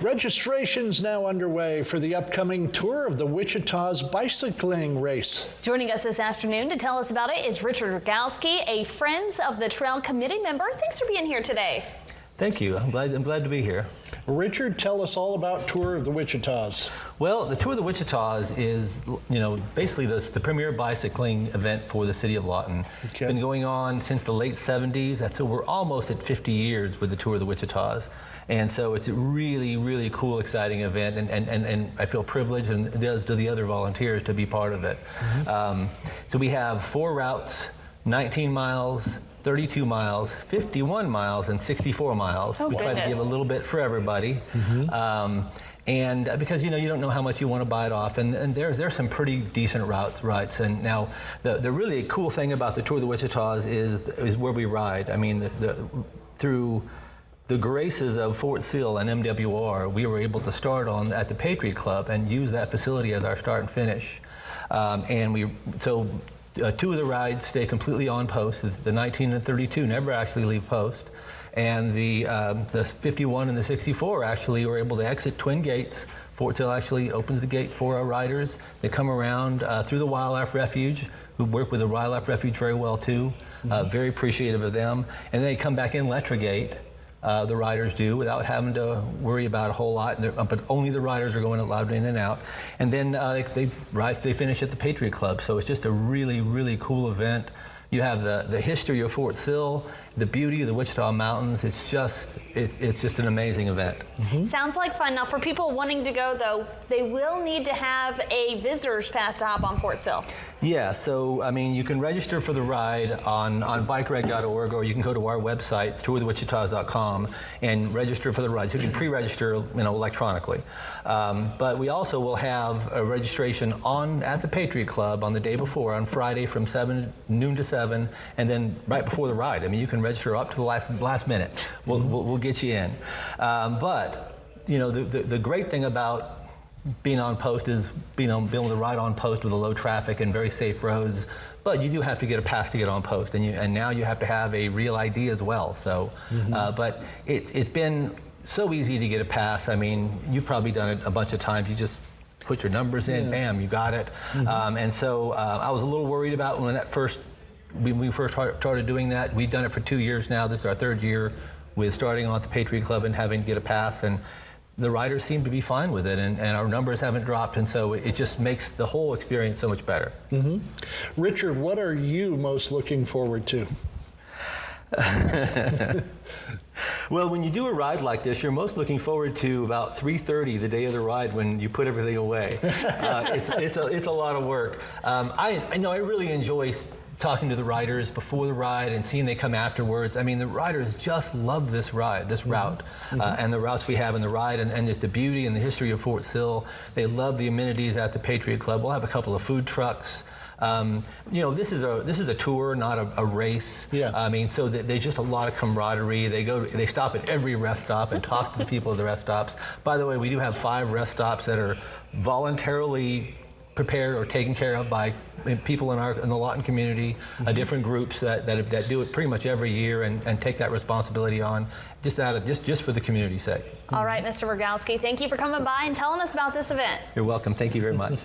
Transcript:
Registration's now underway for the upcoming Tour of the Wichitas bicycling race. Joining us this afternoon to tell us about it is Richard Rogowski, a Friends of the Trail committee member. Thanks for being here today. Thank you. I'm glad to be here. Richard, tell us all about Tour of the Wichitas. Well, the Tour of the Wichitas is, basically the premier bicycling event for the city of Lawton. Okay. It's been going on since the late 70s. So we're almost at 50 years with the Tour of the Wichitas. And so it's a really, really cool, exciting event, and I feel privileged, and as do the other volunteers, to be part of it. Mm-hmm. So we have 4 routes, 19 miles, 32 miles, 51 miles, and 64 miles. We try to give a little bit for everybody. Mm-hmm. And because you don't know how much you want to bite off, and there's some pretty decent routes. And now the really cool thing about the Tour of the Wichitas is where we ride. I mean, through the graces of Fort Sill and MWR, we were able to start at the Patriot Club and use that facility as our start and finish. Two of the rides stay completely on post. The 19 and 32 never actually leave post. And the 51 and the 64 actually were able to exit Twin Gates. Fort Sill actually opens the gate for our riders. They come around through the Wildlife Refuge, who work with the Wildlife Refuge very well too. Very appreciative of them. And then they come back in Lettra Gate. The riders do, without having to worry about a whole lot, but only the riders are going allowed in and out. And then they finish at the Patriot Club, so it's just a really, really cool event. You have the history of Fort Sill, the beauty of the Wichita Mountains. It's just an amazing event. Mm-hmm. Sounds like fun. Now, for people wanting to go, though, they will need to have a visitor's pass to hop on Fort Sill. Yeah, so, I mean, you can register for the ride on bikereg.org, or you can go to our website, tourofthewichitas.com, and register for the ride. So you can pre-register, electronically. But we also will have a registration at the Patriot Club on the day before, on Friday from noon to 7, and then right before the ride. I mean, you can register up to the last minute. We'll get you in. But, the great thing about being on post is being able to ride on post with a low traffic and very safe roads, but you do have to get a pass to get on post, and now you have to have a real ID as well. So, but it's been so easy to get a pass. I mean, you've probably done it a bunch of times. You just put your numbers in, bam, you got it. And so I was a little worried about when we first started doing that. We've done it for 2 years now. This is our 3rd year with starting on at the Patriot Club and having to get a pass, and the riders seem to be fine with it, and our numbers haven't dropped, and so it just makes the whole experience so much better. Mm-hmm. Richard, what are you most looking forward to? Well, when you do a ride like this, you're most looking forward to about 3:30, the day of the ride, when you put everything away. It's a lot of work. I really enjoy talking to the riders before the ride and seeing they come afterwards. I mean, the riders just love this route, and the routes we have in the ride, and just the beauty and the history of Fort Sill. They love the amenities at the Patriot Club. We'll have a couple of food trucks. This is a tour, not a race. Yeah. I mean, so there's just a lot of camaraderie. They stop at every rest stop and talk to the people at the rest stops. By the way, we do have 5 rest stops that are voluntarily prepared or taken care of by people in the Lawton community, different groups that do it pretty much every year and take that responsibility on, just for the community's sake. All right, Mr. Rogowski, thank you for coming by and telling us about this event. You're welcome. Thank you very much.